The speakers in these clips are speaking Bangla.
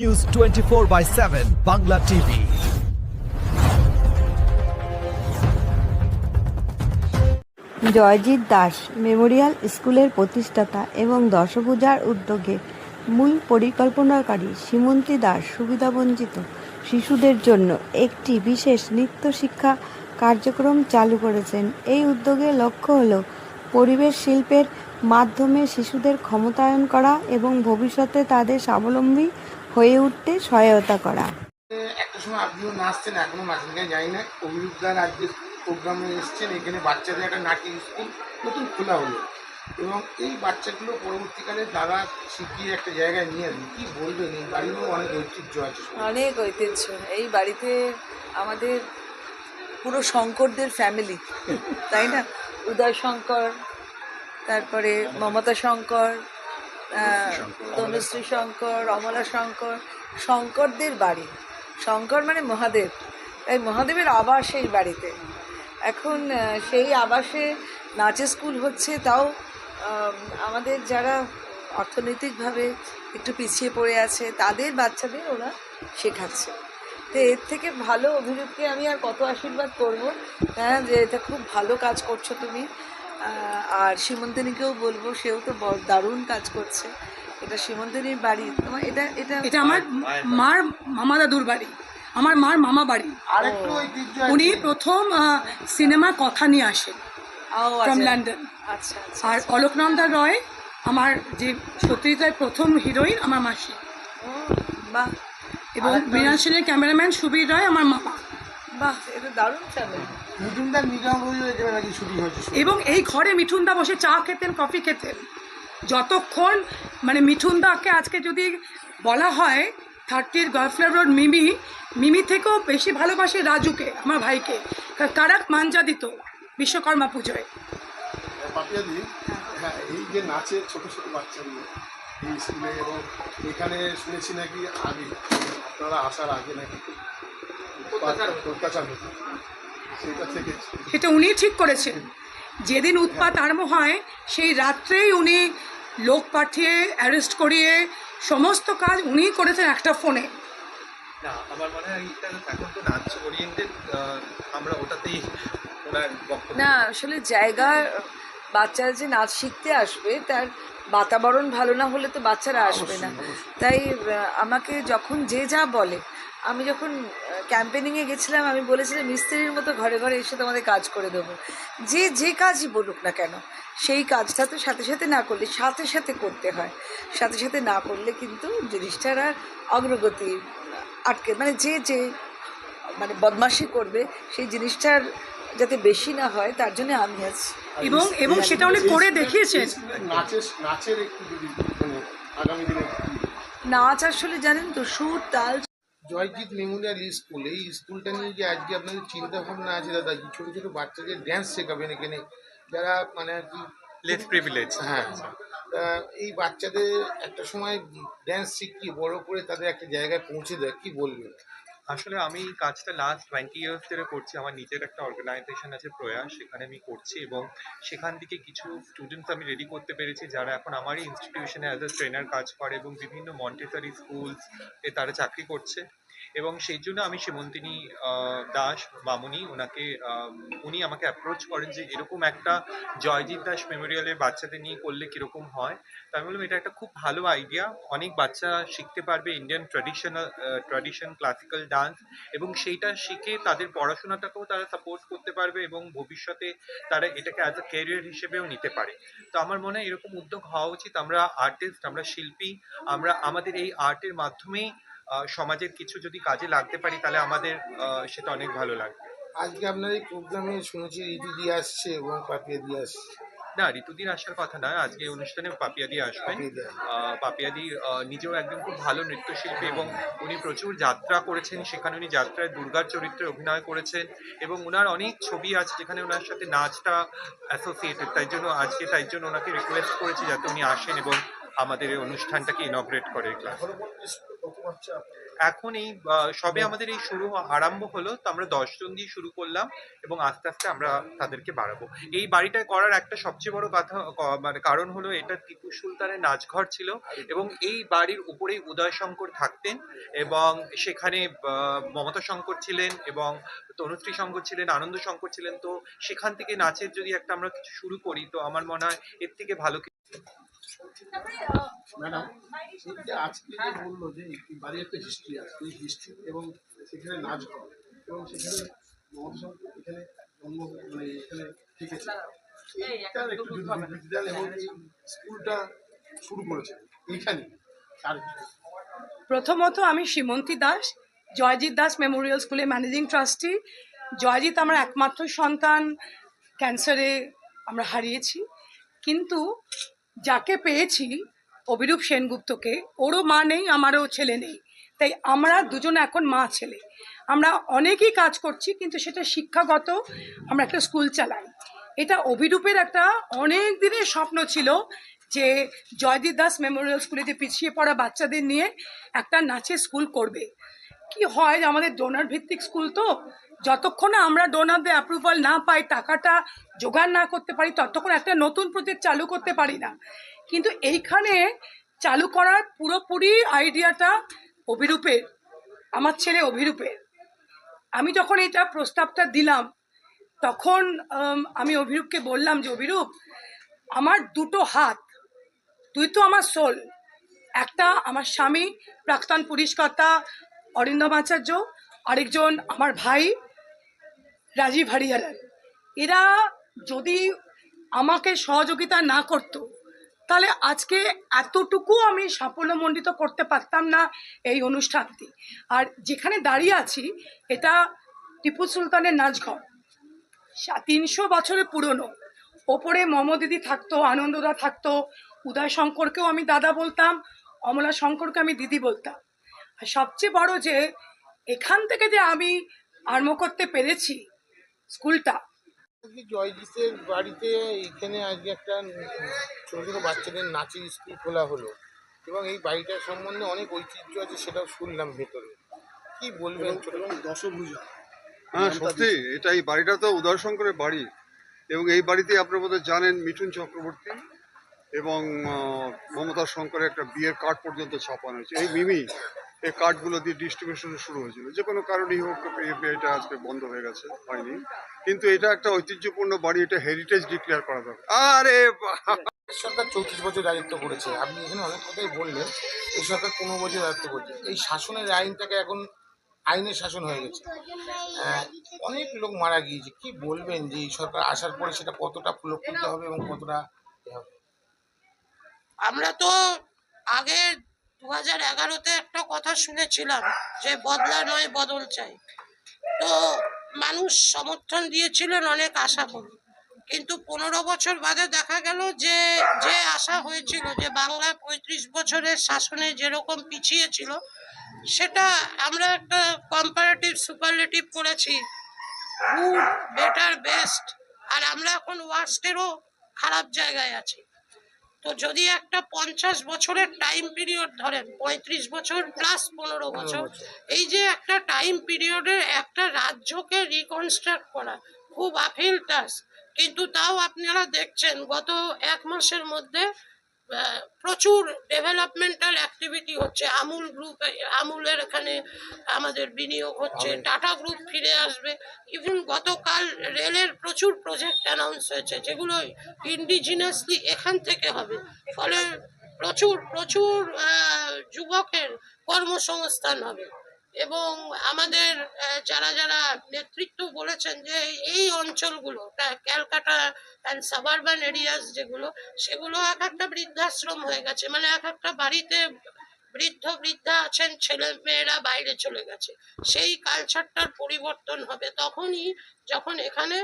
News 24/7 Bangla TV. Joyjit Das Memorial স্কুলের প্রতিষ্ঠাতা এবং দশভূজার উদ্যোগে মূল পরিকল্পনাকারী সীমন্তী দাস সুবিধাবঞ্চিত শিশুদের জন্য একটি বিশেষ নৃত্য শিক্ষা কার্যক্রম চালু করেছেন। এই উদ্যোগের লক্ষ্য হল পরিবেশ শিল্পের মাধ্যমে শিশুদের ক্ষমতায়ন করা এবং ভবিষ্যতে তাদের স্বাবলম্বী হয়ে উঠতে সহায়তা করা। একটা সময় আপনিও নাচতেন, এখনো নাচেন কিনা জানি না। অভিরূপদার আজকে প্রোগ্রামে এসছেন, এখানে বাচ্চাদের একটা নাট্য স্কুল নতুন খোলা হলো এবং এই বাচ্চাগুলো পরবর্তীকালে দাদা শিখিয়ে একটা জায়গায় নিয়ে আসবে। কী বলবেন? এই বাড়িরও অনেক ঐতিহ্য আছে। অনেক ঐতিহ্য এই বাড়িতে। আমাদের পুরো শঙ্করদের ফ্যামিলি, তাই না? উদয় শঙ্কর, তারপরে মমতা শঙ্কর, তনুশ্রী শঙ্কর, অমলা শঙ্কর, শঙ্করদের বাড়ি। শঙ্কর মানে মহাদেব, তাই মহাদেবের আবাস এই বাড়িতে। এখন সেই আবাসে নাচের স্কুল হচ্ছে, তাও আমাদের যারা অর্থনৈতিকভাবে একটু পিছিয়ে পড়ে আছে তাদের বাচ্চাদের ওরা শেখাচ্ছে। তো এর থেকে ভালো অভিরূপকে আমি আর কত আশীর্বাদ করব, হ্যাঁ, যে এটা খুব ভালো কাজ করছো তুমি। আর সীমন্তিনীকেও বলবো, সেও তো দারুণ কাজ করছে। এটা সীমন্তিনীর বাড়ি, তোমার এটা এটা এটা আমার মার মামা দাদুর বাড়ি, আমার মার মামা বাড়ি। আরেকটু ঐতিহ্য উনি আছে। প্রথম সিনেমা কথা নিয়ে আসেন ফ্রম লন্ডন। আচ্ছা আচ্ছা। আর অলোকনন্দা রয় আমার যে সত্যজিতের প্রথম হিরোইন, আমার মাসি। ও বাহ, এবং মৃণাল সেনের ক্যামেরাম্যান সুবীর রায় আমার মামা। বাহ, এটা দারুণ ফ্যামিলি। মিঠুনদার নিজাম রইল এখানে নাকি শুটিং হয়েছে। এবং এই ঘরে মিঠুনদা বসে চা খেতেন, কফি খেতেন। যতক্ষণ মানে মিঠুনদাকে আজকে যদি বলা হয় 30 গলফ্লাওয়ার রোড মিমি, মিমি থেকেও বেশি ভালোবাসে রাজুকে, আমার ভাইকে। কারাক মাঞ্জা দিত বিশ্বকর্মা পুজোয়। পাপিয়াদি, হ্যাঁ, এই যে নাচের ছোট ছোট বাচ্চাগুলো এই স্কুলে, এবং এখানে শুনেছি নাকি আগে আপনারা আসার আগে নাকি অত্যাচার হতো, সেটা থেকে সেটা উনি ঠিক করেছেন। যেদিন উৎপাত আরম্ভ হয় সেই রাত্রেই উনি লোক পাঠিয়ে অ্যারেস্ট করিয়ে সমস্ত কাজ উনিই করেছেন একটা ফোনে। না, আমার মনে হয় এটা এখন তো নাচ ওরিয়েন্টেড, আমরা ওটাতেই ওনার বক্তব্য। না, আসলে জায়গা, বাচ্চারা যে নাচ শিখতে আসবে তার বাতাবরণ ভালো না হলে তো বাচ্চারা আসবে না। তাই আমাকে যখন যে যা বলে, আমি যখন ক্যাম্পেনিংয়ে গেছিলাম আমি বলেছিলাম মিস্ত্রির মতো ঘরে ঘরে এসে তোমাদের কাজ করে দেবো। যে যে কাজই বলুক না কেন, সেই কাজটা তো সাথে সাথে না করলে, সাথে সাথে করতে হয়। সাথে সাথে না করলে কিন্তু জিনিসটার আর অগ্রগতি আটকে, মানে যে যে মানে বদমাশি করবে সেই জিনিসটার যাতে বেশি না হয় তার জন্য আমি আছি। এবং সেটা উনি করে দেখিয়েছেন। নাচের একটু যদি মানে আগামী দিনে নাচ আসলে জানেন তো, সুর তাল। জয়জিৎ মেমোরিয়াল স্কুল, এই স্কুলটা নিয়ে যে আজকে আপনাদের চিন্তা ভাবনা আছে দাদা, ছোটো ছোটো বাচ্চাদের ড্যান্স শেখাবেন এখানে, যারা মানে আর কি লেস প্রিভিলেজ। হ্যাঁ, এই বাচ্চাদের একটা সময় ড্যান্স শিখিয়ে বড় করে তাদের একটা জায়গায় পৌঁছে দেয়, কি বলবেন? আসলে আমি এই কাজটা লাস্ট 20 ইয়ার্স ধরে করছি। আমার নিজের একটা অর্গানাইজেশন আছে প্রয়াস, সেখানে আমি করছি এবং সেখান থেকে কিছু স্টুডেন্টস আমি রেডি করতে পেরেছি যারা এখন আমারই ইনস্টিটিউশনে অ্যাজ এ ট্রেনার কাজ করে এবং বিভিন্ন মন্টেসরি স্কুলস এ তারা চাকরি করছে। এবং সেই জন্য আমি সীমন্তিনী দাস মামুনি, উনি আমাকে অ্যাপ্রোচ করেন যে এরকম একটা জয়জিৎ দাস মেমোরিয়ালের বাচ্চাদের নিয়ে করলে কীরকম হয়। তো আমি বললাম এটা একটা খুব ভালো আইডিয়া, অনেক বাচ্চা শিখতে পারবে ইন্ডিয়ান ট্র্যাডিশন ক্লাসিক্যাল ডান্স, এবং সেইটা শিখে তাদের পড়াশোনাটাকেও তারা সাপোর্ট করতে পারবে এবং ভবিষ্যতে তারা এটাকে অ্যাজ এ ক্যারিয়ার হিসেবেও নিতে পারে। তো আমার মনে হয় এরকম উদ্যোগ হওয়া উচিত। আমরা আর্টিস্ট, আমরা শিল্পী, আমরা আমাদের এই আর্টের মাধ্যমেই সমাজের কিছু যদি কাজে লাগতে পারি তাহলে আমাদের সেটা অনেক ভালো লাগবে। আজকে আপনার এই প্রোগ্রামে শুনেছি ঋতুদি আসছে এবং পাপিয়াদি আসছে। না, ঋতুদির আসার কথা না, আজকে অনুষ্ঠানে পাপিয়াদি আসবেন। পাপিয়াদি নিজেও একজন খুব ভালো নৃত্যশিল্পী এবং উনি প্রচুর যাত্রা করেছেন, সেখানে উনি যাত্রায় দুর্গার চরিত্রে অভিনয় করেছেন এবং ওনার অনেক ছবি আছে যেখানে ওনার সাথে নাচটা অ্যাসোসিয়েটেড। তাই জন্য ওনাকে রিকোয়েস্ট করেছি যাতে উনি আসেন এবং আমাদের এই অনুষ্ঠানটাকে ইনগ্রেট করে ক্লাস। এখন এই সবে আমাদের এই আরম্ভ হলো, তো আমরা 10 জন দিয়ে শুরু করলাম এবং আস্তে আস্তে আমরা তাদেরকে বাড়াবো। এই বাড়িটা করার একটা সবচেয়ে বড় কথা মানে কারণ হলো এটা টিপু সুলতানের নাচঘর ছিল এবং এই বাড়ির উপরেই উদয় শঙ্কর থাকতেন এবং সেখানে মমতা শঙ্কর ছিলেন এবং তনুশ্রী শঙ্কর ছিলেন, আনন্দ শঙ্কর ছিলেন। তো সেখান থেকে নাচের যদি একটা আমরা কিছু শুরু করি, তো আমার মনে হয় এর থেকে ভালো ম্যাডাম, এই যে আজকে যে বললো যে এই বাড়ির একটা হিস্ট্রি আছে, এই হিস্ট্রি এবং সেখানে নাচ হয় এবং সেখানে মমতা শঙ্কর এখানে জন্ম মানে এখানে থেকেছে, এইটার একটু যদি বিবৃতি দেন এবং এই স্কুলটা শুরু করেছে এইখানে তার প্রথমত আমি সীমন্তী দাস, জয়জিৎ দাস মেমোরিয়াল স্কুলের ম্যানেজিং ট্রাস্টি। জয়জিৎ আমার একমাত্র সন্তান, ক্যান্সারে আমরা হারিয়েছি, কিন্তু যাকে পেয়েছি অভিরূপ সেনগুপ্তকে, ওরও মা নেই, আমারও ছেলে নেই, তাই আমরা দুজন এখন মা ছেলে। আমরা অনেকই কাজ করছি, কিন্তু সেটা শিক্ষাগত, আমরা একটা স্কুল চালাই। এটা অভিরূপের একটা অনেক দিনের স্বপ্ন ছিল যে জয়দীপ দাস মেমোরিয়াল স্কুলে যে পিছিয়ে পড়া বাচ্চাদের নিয়ে একটা নাচের স্কুল করবে। কি হয় যে আমাদের ডোনার ভিত্তিক স্কুল, তো যতক্ষণ না আমরা ডোনারদের অ্যাপ্রুভাল না পাই, টাকাটা জোগাড় না করতে পারি, ততক্ষণ একটা নতুন প্রজেক্ট চালু করতে পারি না। কিন্তু এইখানে চালু করার পুরোপুরি আইডিয়াটা অভিরূপের, আমার ছেলে অভিরূপের। আমি যখন এটা প্রস্তাবটা দিলাম, তখন আমি অভিরূপকে বললাম যে অভিরূপ, আমার দুটো হাত, তুই তো আমার সোল, একটা আমার স্বামী প্রাক্তন পুলিশকর্তা অরিন্দম আচার্য, আরেকজন আমার ভাই রাজীব হরিহরন। এরা যদি আমাকে সহযোগিতা না করতো, তাহলে আজকে এতটুকু আমি সাফল্যমণ্ডিত করতে পারতাম না এই অনুষ্ঠানটি। আর যেখানে দাঁড়িয়ে আছি, এটা টিপু সুলতানের নাচঘর, 300 বছরের পুরনো। ওপরে মমদিদি থাকতো, আনন্দদা থাকতো, উদয় শঙ্করকেও আমি দাদা বলতাম, অমলা শঙ্করকে আমি দিদি বলতাম। আর সবচেয়ে বড় যে এখান থেকে যে আমি আরম্ভ করতে পেরেছি স্কুলটা। জয়জিতের বাড়িতে এখানে আজকে একটা ছোটো ছোটো বাচ্চাদের নাচের স্কুল খোলা হলো এবং এই বাড়িটার সম্বন্ধে অনেক ঐতিহ্য আছে, সেটাও শুনলাম ভেতরে। কি বলবেন ছোটো দশভূজা? হ্যাঁ, সত্যি এটা, এই বাড়িটা তো উদয় শঙ্করের বাড়ি এবং এই বাড়িতে আপনারা বোধহয় জানেন মিঠুন চক্রবর্তী এবং মমতা শঙ্করের একটা বিয়ের কার্ড পর্যন্ত ছাপানো হয়েছে। এই মিমি এই কার্ডগুলো দিয়ে ডিস্ট্রিবিউশন শুরু হয়েছিল, যে কোনো কারণেই হোক এটা আজকে বন্ধ হয়ে গেছে, হয়নি। কিন্তু এটা একটা ঐতিহ্যপূর্ণ বাড়ি, এটা হেরিটেজ ডিক্লেয়ার করা দরকার। আরে সরকার 34 বছর রাজত্ব করেছে, আপনি এখানে অনেক কথাই বললেন। এই সরকার 15 বছর রাজত্ব করছে, এই শাসনের আইনটাকে এখন আইনের শাসন হয়ে গেছে। অনেক লোক মারা গিয়েছে, কি বলবেন যে এই সরকার আসার পরে সেটা কতটা প্রলক্ষিত হবে এবং কতটা হবে? আমরা তো আগে 2011-তে একটা কথা শুনেছিলাম যে বদলা নয় বদল চাই, তো মানুষ সমর্থন দিয়েছিলেন, অনেক আশা করি। কিন্তু 15 বছর বাদে দেখা গেল যে যে আশা হয়েছিল যে বাংলা 35 বছরের শাসনে যেরকম পিছিয়ে ছিল, সেটা আমরা একটা কম্পারেটিভ সুপারলেটিভ করেছি, গুড, বেটার, বেস্ট, আর আমরা এখন ওয়ার্স্টেরও খারাপ জায়গায় আছি। তো যদি একটা 50 বছরের টাইম পিরিয়ড ধরেন, 35 বছর প্লাস 15 বছর, এই যে একটা টাইম পিরিয়ডে একটা রাজ্যকে রিকনস্ট্রাক্ট করা খুব আপিল টাস্ক। কিন্তু তাও আপনারা দেখছেন গত 1 মাসের মধ্যে প্রচুর ডেভেলপমেন্টাল অ্যাক্টিভিটি হচ্ছে। আমুল গ্রুপ, আমুলের এখানে আমাদের বিনিয়োগ হচ্ছে, টাটা গ্রুপ ফিরে আসবে। ইভেন গতকাল রেলের প্রচুর প্রজেক্ট অ্যানাউন্স হয়েছে, যেগুলো ইন্ডিজিনাসলি এখান থেকে হবে। ফলে প্রচুর প্রচুর যুবকের কর্মসংস্থান হবে। এবং আমাদের যারা যারা নেতৃত্ব বলেছেন যে এই অঞ্চলগুলো, ক্যালকাটা অ্যান্ড সাবারবান এরিয়াস যেগুলো, সেগুলো এক একটা বৃদ্ধাশ্রম হয়ে গেছে। মানে এক একটা বাড়িতে বৃদ্ধা আছেন, ছেলে মেয়েরা বাইরে চলে গেছে। সেই কালচারটার পরিবর্তন হবে তখনই যখন এখানে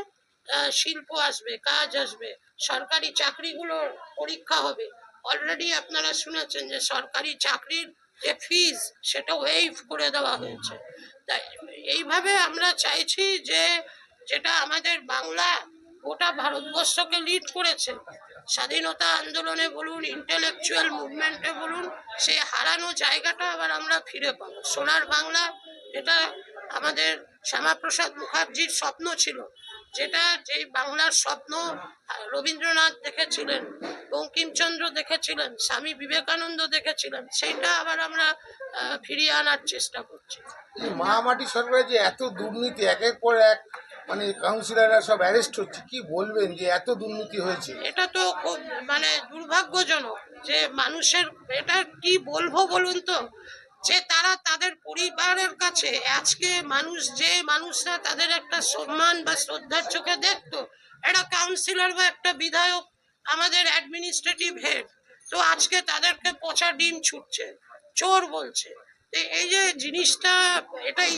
শিল্প আসবে, কাজ আসবে, সরকারি চাকরিগুলোর পরীক্ষা হবে। অলরেডি আপনারা শুনেছেন যে সরকারি চাকরির যে ফিজ, সেটা ওয়েভ করে দেওয়া হয়েছে। তাই এইভাবে আমরা চাইছি যে যেটা আমাদের বাংলা গোটা ভারতবর্ষকে লিড করেছে, স্বাধীনতা আন্দোলনে বলুন, ইন্টেলেকচুয়াল মুভমেন্টে বলুন, সেই হারানো জায়গাটা আবার আমরা ফিরে পাবো। সোনার বাংলা, এটা আমাদের শ্যামাপ্রসাদ মুখার্জির স্বপ্ন ছিল, যেটা যেই বাংলার স্বপ্ন রবীন্দ্রনাথ দেখেছিলেন, বঙ্কিমচন্দ্র দেখেছিলেন, স্বামী বিবেকানন্দ দেখেছিলেন, সেইটা আবার আমরা ফিরিয়ে আনার চেষ্টা করছি। মা মাটি সরকারে যে এত দুর্নীতি, একের পর এক মানে কাউন্সিলররা সব অ্যারেস্ট হচ্ছে, কি বলবেন যে এত দুর্নীতি হয়েছে? এটা তো খুব মানে দুর্ভাগ্যজনক যে মানুষের, এটা কি বলবো বলুন তো, যে তারা তাদের পরিবারের কাছে আজকে যে মানুষরা তাদের একটা সম্মান বা শ্রদ্ধার চোখে দেখতো, একটা কাউন্সিলর বা একটা বিধায়ক, আমাদের অ্যাডমিনিস্ট্রেটিভ হেড, তো আজকে তাদেরকে পচা ডিম ছুটছে, চোর বলছে। এই যে জিনিসটা, এটা